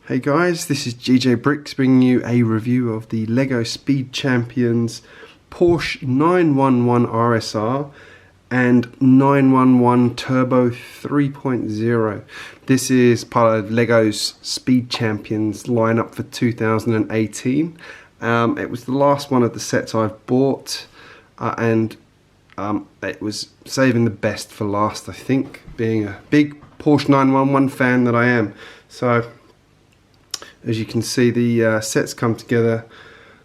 Hey guys, this is GJBricks bringing you a review of the LEGO Speed Champions Porsche 911 RSR and 911 Turbo 3.0. This is part of LEGO's Speed Champions lineup for 2018. It was the last one of the sets I've bought, and it was saving the best for last, I think, being a big Porsche 911 fan that I am. So as you can see, the sets come together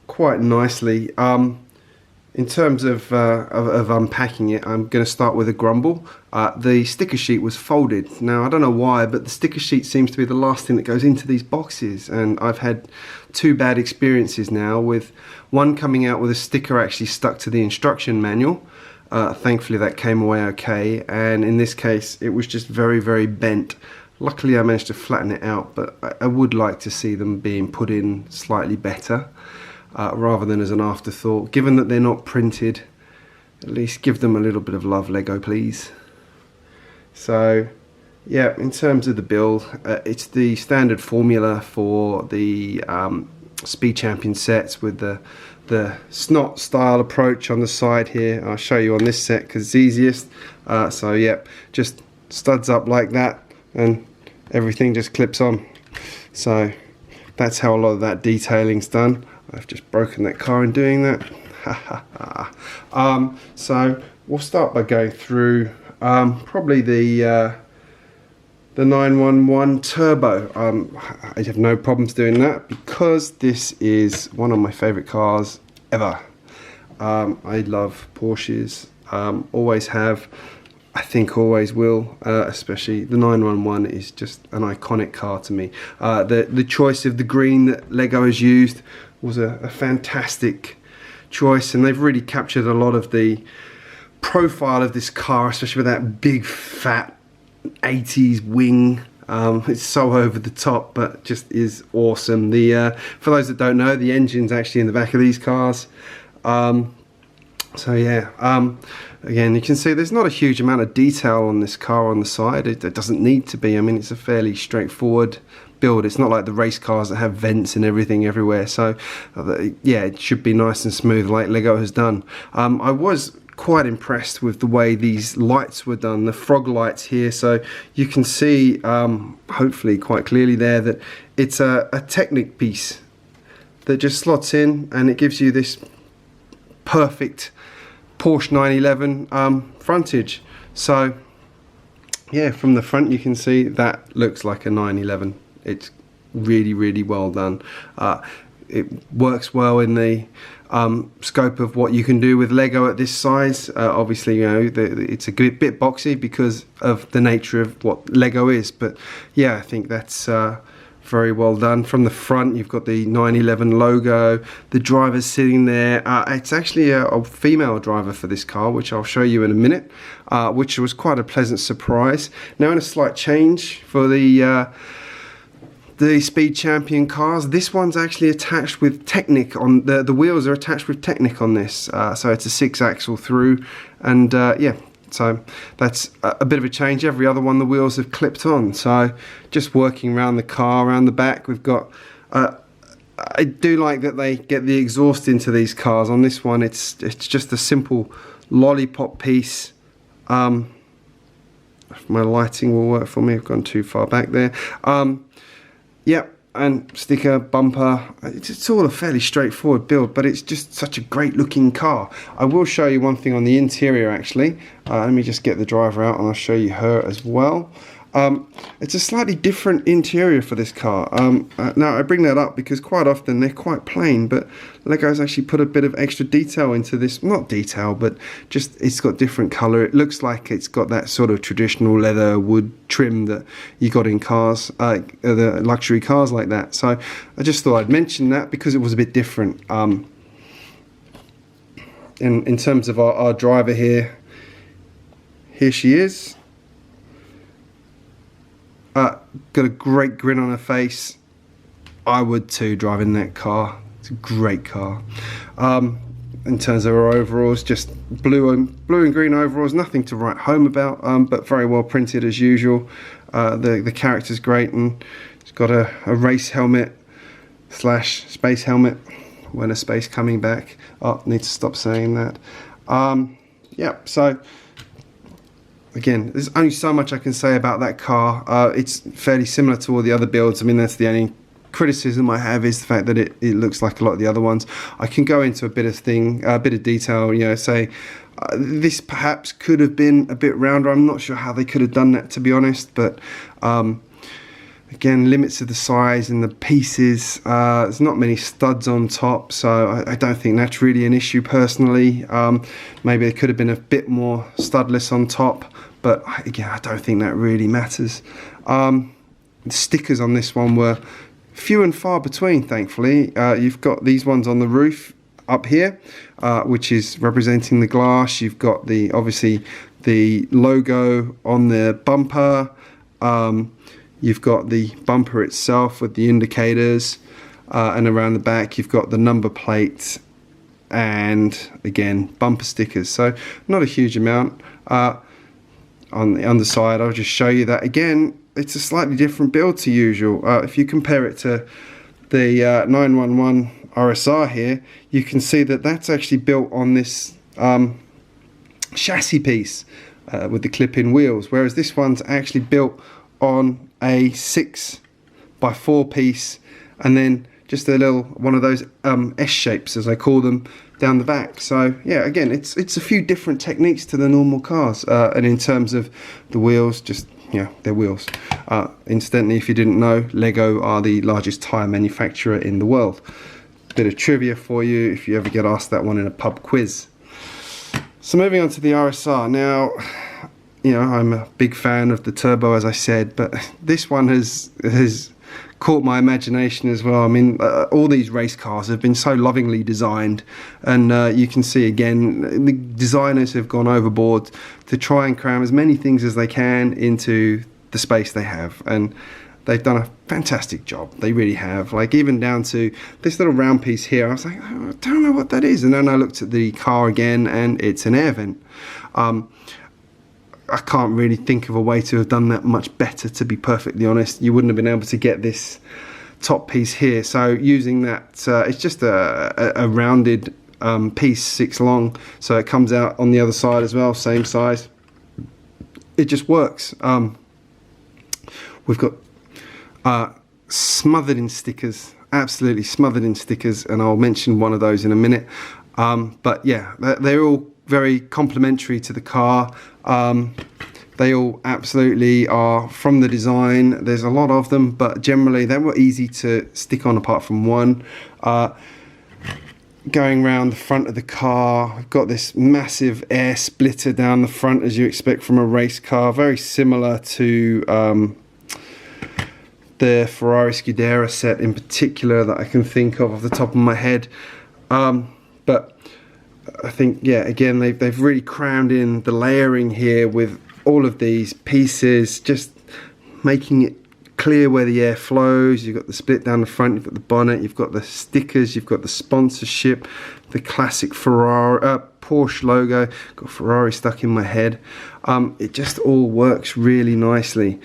quite nicely. In terms of unpacking it, I'm going to start with a grumble. The sticker sheet was folded. Now, I don't know why, but the sticker sheet seems to be the last thing that goes into these boxes, and I've had two bad experiences now, with one coming out with a sticker actually stuck to the instruction manual. Thankfully that came away okay, and in this case it was just very bent. Luckily I managed to flatten it out, but I would like to see them being put in slightly better, rather than as an afterthought. Given that they're not printed, at least give them a little bit of love, LEGO, please. So yeah, in terms of the build, it's the standard formula for the Speed Champion sets, with the snot style approach on the side here. I'll show you on this set because it's easiest. So yeah, just studs up like that and everything just clips on. So that's how a lot of that detailing's done. I've just broken that car in doing that. So we'll start by going through probably the 911 Turbo. I have no problems doing that because this is one of my favorite cars ever. I love Porsches, always have, I think always will, especially the 911 is just an iconic car to me. The choice of the green that LEGO has used was a fantastic choice, and they've really captured a lot of the profile of this car, especially with that big fat 80s wing. It's so over the top, but just is awesome. For those that don't know, the engine's actually in the back of these cars. So yeah, again, you can see there's not a huge amount of detail on this car on the side. It doesn't need to be. I mean, it's a fairly straightforward build. It's not like the race cars that have vents and everything everywhere. So yeah, it should be nice and smooth like LEGO has done. I was quite impressed with the way these lights were done, the frog lights here. So you can see hopefully quite clearly there that it's a Technic piece that just slots in, and it gives you this perfect Porsche 911 frontage. So yeah, from the front you can see that looks like a 911. It's really well done. It works well in the scope of what you can do with LEGO at this size. Obviously, you know, it's a bit boxy because of the nature of what LEGO is, but yeah, I think that's very well done. From the front you've got the 911 logo, the driver's sitting there. It's actually a female driver for this car, which I'll show you in a minute, which was quite a pleasant surprise. Now, in a slight change for the Speed Champion cars, this one's actually attached with Technic on the wheels are attached with Technic on this, so it's a 6-axle through, and yeah, so that's a bit of a change. Every other one the wheels have clipped on. So just working around the car, around the back, we've got I do like that they get the exhaust into these cars. On this one it's just a simple lollipop piece. If my lighting will work for me, I've gone too far back there. Yep, and sticker, bumper. It's all a fairly straightforward build, but it's just such a great looking car. I will show you one thing on the interior actually. Let me just get the driver out and I'll show you her as well. It's a slightly different interior for this car. Now I bring that up because quite often they're quite plain, but LEGO's actually put a bit of extra detail into this. Not detail, but just it's got different colour. It looks like it's got that sort of traditional leather wood trim that you got in cars, the luxury cars like that. So I just thought I'd mention that because it was a bit different. In terms of our driver here she is. Got a great grin on her face. I would too, driving that car. It's a great car. In terms of her overalls, just blue and green overalls, nothing to write home about, but very well printed as usual. The character's great, and It's got a race helmet slash space helmet when a space coming back. Oh, need to stop saying that. Yeah, so again, there's only so much I can say about that car. It's fairly similar to all the other builds. I mean, that's the only criticism I have, is the fact that it looks like a lot of the other ones. I can go into a bit of detail, you know, say this perhaps could have been a bit rounder. I'm not sure how they could have done that, to be honest, but again, limits of the size and the pieces. There's not many studs on top, so I don't think that's really an issue personally. Maybe it could have been a bit more studless on top, but again, I don't think that really matters. The stickers on this one were few and far between, thankfully. You've got these ones on the roof up here, which is representing the glass. You've got obviously the logo on the bumper. You've got the bumper itself with the indicators, and around the back you've got the number plate and again bumper stickers. So not a huge amount. On the underside, I'll just show you that again. It's a slightly different build to usual. If you compare it to the 911 RSR here, you can see that that's actually built on this chassis piece with the clip-in wheels, whereas this one's actually built on a 6x4 piece, and then just a little one of those S shapes, as I call them, down the back. So yeah, again, it's a few different techniques to the normal cars, and in terms of the wheels, just yeah, they're wheels. Incidentally, if you didn't know, Lego are the largest tyre manufacturer in the world. Bit of trivia for you if you ever get asked that one in a pub quiz. So moving on to the RSR. Now, you know, I'm a big fan of the turbo, as I said, but this one has caught my imagination as well. I mean, all these race cars have been so lovingly designed, and you can see again, the designers have gone overboard to try and cram as many things as they can into the space they have, and they've done a fantastic job. They really have. Like, even down to this little round piece here, I was like, oh, I don't know what that is, and then I looked at the car again, and it's an air vent. I can't really think of a way to have done that much better, to be perfectly honest. You wouldn't have been able to get this top piece here. So using that, it's just a rounded piece, 6 long. So it comes out on the other side as well, same size. It just works. We've got smothered in stickers, absolutely smothered in stickers, and I'll mention one of those in a minute. But yeah, they're all very complimentary to the car. They all absolutely are from the design. There's a lot of them, but generally they were easy to stick on apart from one. Going around the front of the car, we've got this massive air splitter down the front, as you expect from a race car, very similar to the Ferrari Scudera set in particular that I can think of off the top of my head. But I think, yeah, again, they've really crammed in the layering here with all of these pieces, just making it clear where the air flows. You've got the split down the front, you've got the bonnet, you've got the stickers, you've got the sponsorship, the classic Porsche logo. Got Ferrari stuck in my head. It just all works really nicely.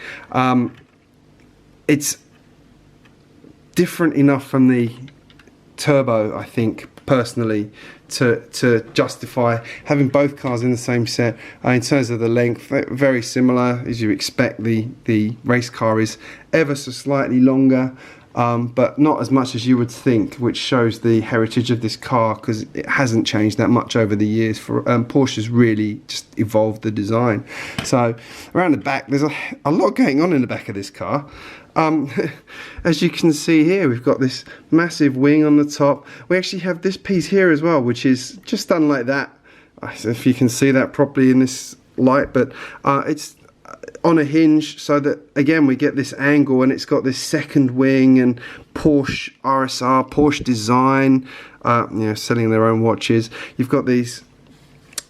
It's different enough from the turbo, I think, personally, to justify having both cars in the same set. In terms of the length, very similar. As you expect, the race car is ever so slightly longer, but not as much as you would think, which shows the heritage of this car, because it hasn't changed that much over the years. Porsche's really just evolved the design. So around the back, there's a lot going on in the back of this car. As you can see here, we've got this massive wing on the top. We actually have this piece here as well, which is just done like that. I don't know if you can see that properly in this light, but it's on a hinge, so that again we get this angle, and it's got this second wing and Porsche RSR, Porsche design, you know, selling their own watches. You've got these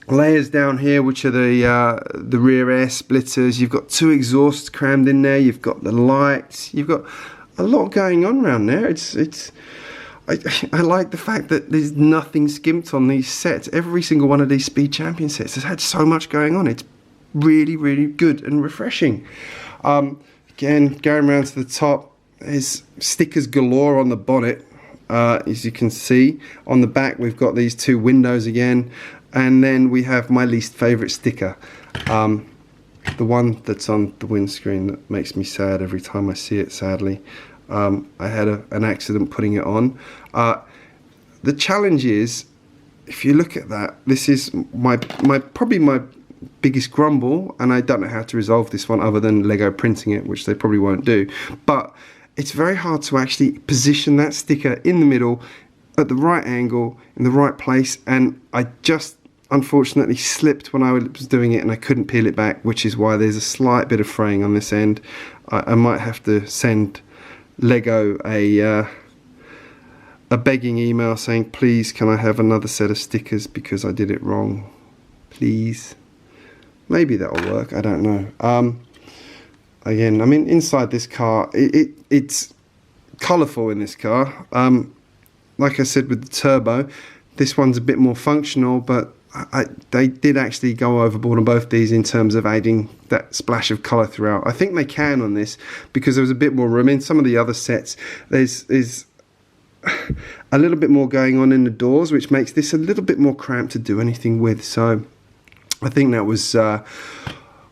layers down here, which are the rear air splitters. You've got 2 exhausts crammed in there. You've got the lights. You've got a lot going on around there. I like the fact that there's nothing skimped on these sets. Every single one of these Speed Champion sets has had so much going on. It's really, really good and refreshing. Again, going around to the top, there's stickers galore on the bonnet. As you can see on the back, we've got these two windows again, and then we have my least favorite sticker, the one that's on the windscreen that makes me sad every time I see it, sadly. I had an accident putting it on. The challenge is, if you look at that, this is probably my biggest grumble, and I don't know how to resolve this one other than Lego printing it, which they probably won't do. But it's very hard to actually position that sticker in the middle at the right angle in the right place, and I just unfortunately slipped when I was doing it and I couldn't peel it back, which is why there's a slight bit of fraying on this end. I might have to send Lego a begging email saying, please can I have another set of stickers because I did it wrong, please. Maybe that'll work, I don't know. Again, I mean, inside this car, it's colourful in this car. Like I said with the turbo, this one's a bit more functional, but they did actually go overboard on both these in terms of adding that splash of colour throughout. I think they can on this because there was a bit more room. In some of the other sets, there's a little bit more going on in the doors, which makes this a little bit more cramped to do anything with. So I think that was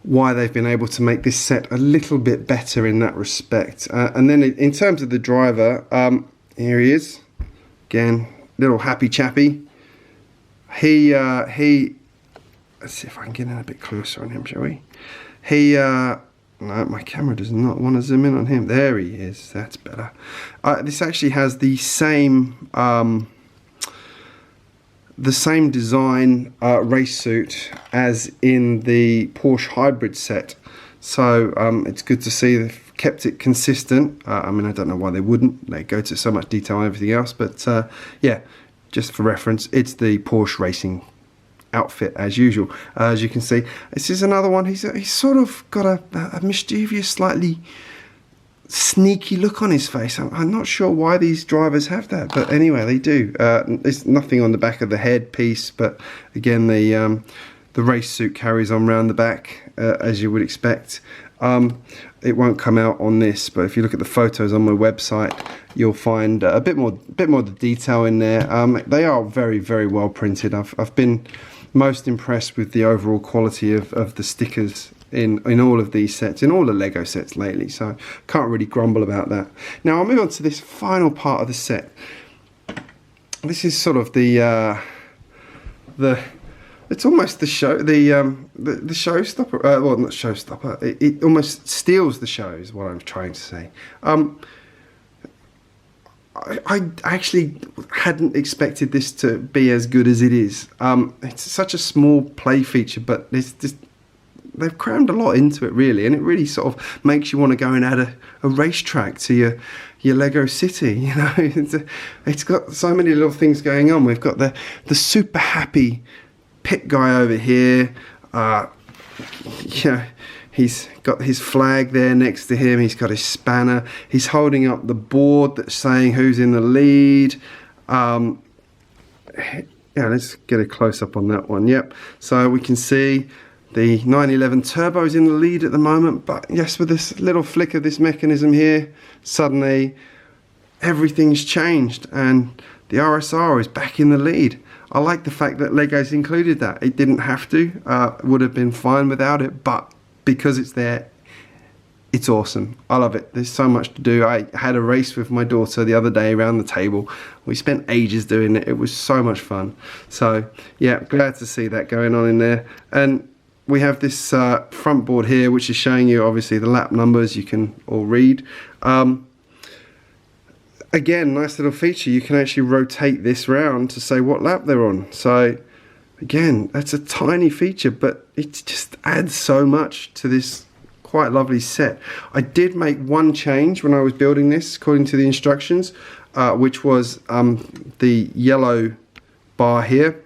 why they've been able to make this set a little bit better in that respect. And then in terms of the driver, here he is again, little happy chappy. He let's see if I can get in a bit closer on him, shall we? No, my camera does not want to zoom in on him. There he is, that's better. This actually has the same design race suit as in the Porsche hybrid set, so it's good to see they've kept it consistent. I mean, I don't know why they wouldn't, they go to so much detail and everything else, but yeah, just for reference, it's the Porsche racing outfit as usual. As you can see, this is another one. He's sort of got a mischievous, slightly sneaky look on his face. I'm not sure why these drivers have that, but anyway, they do. There's nothing on the back of the head piece, but again, the race suit carries on round the back, as you would expect. It won't come out on this, but if you look at the photos on my website, you'll find a bit more of the detail in there. They are very, very well printed. I've been most impressed with the overall quality of the stickers in all of these sets, in all the Lego sets lately, so can't really grumble about that. Now I'll move on to this final part of the set. This is sort of the it's almost the showstopper. Well, not showstopper. It almost steals the show, is what I'm trying to say. I actually hadn't expected this to be as good as it is. It's such a small play feature, but it's just, they've crammed a lot into it, really, and it really sort of makes you want to go and add a racetrack to your Lego city. You know, it's got so many little things going on. We've got the super happy pit guy over here. You know, he's got his flag there next to him. He's got his spanner. He's holding up the board that's saying who's in the lead. Yeah, let's get a close-up on that one. Yep, so we can see the 911 Turbo is in the lead at the moment, but yes, with this little flick of this mechanism here, suddenly everything's changed and the RSR is back in the lead. I like the fact that Lego's included that. It didn't have to, would have been fine without it, but because it's there, it's awesome. I love it. There's so much to do. I had a race with my daughter the other day around the table. We spent ages doing it. It was so much fun. So yeah, glad to see that going on in there. And we have this front board here, which is showing you obviously the lap numbers. You can all read. Again, nice little feature. You can actually rotate this round to say what lap they're on. So again, that's a tiny feature, but it just adds so much to this quite lovely set. I did make one change when I was building this, according to the instructions, which was the yellow bar here.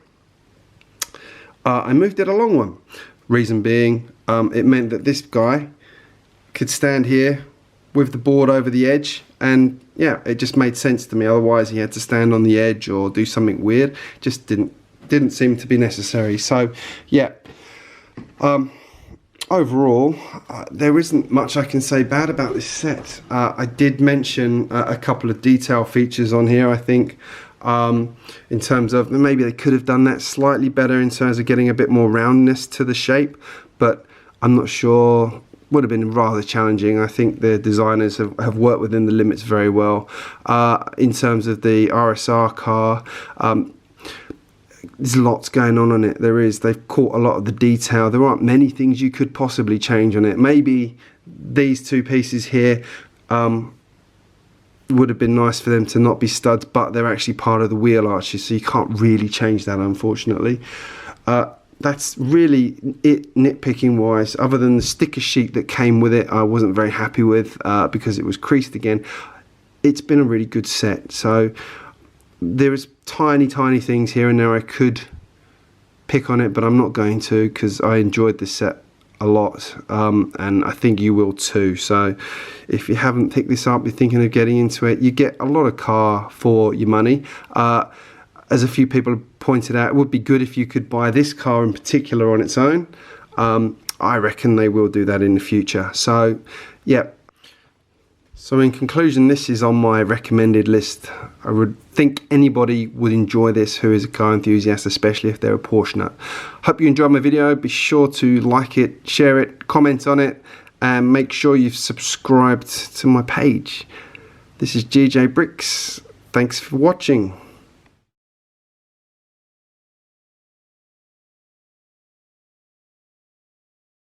I moved it along one. Reason being, it meant that this guy could stand here with the board over the edge, and yeah, it just made sense to me. Otherwise he had to stand on the edge or do something weird. Just didn't seem to be necessary. So yeah, overall, there isn't much I can say bad about this set. I did mention a couple of detail features on here, I think, in terms of maybe they could have done that slightly better in terms of getting a bit more roundness to the shape, but I'm not sure. Would have been rather challenging. I think the designers have worked within the limits very well. In terms of the RSR car, there's lots going on it. They've caught a lot of the detail. There aren't many things you could possibly change on it. Maybe these two pieces here would have been nice for them to not be studs, but they're actually part of the wheel arches, so you can't really change that, unfortunately. That's really it nitpicking wise, other than the sticker sheet that came with it I wasn't very happy with because it was creased again. It's been a really good set, so there's tiny things here and there I could pick on it, but I'm not going to, because I enjoyed this set a lot, and I think you will too. So if you haven't picked this up, you're thinking of getting into it, you get a lot of car for your money. As a few people have pointed out, it would be good if you could buy this car in particular on its own. I reckon they will do that in the future. So, yeah. So in conclusion, this is on my recommended list. I would think anybody would enjoy this who is a car enthusiast, especially if they're a Porsche nut. Hope you enjoyed my video. Be sure to like it, share it, comment on it, and make sure you've subscribed to my page. This is GJBricks. Thanks for watching.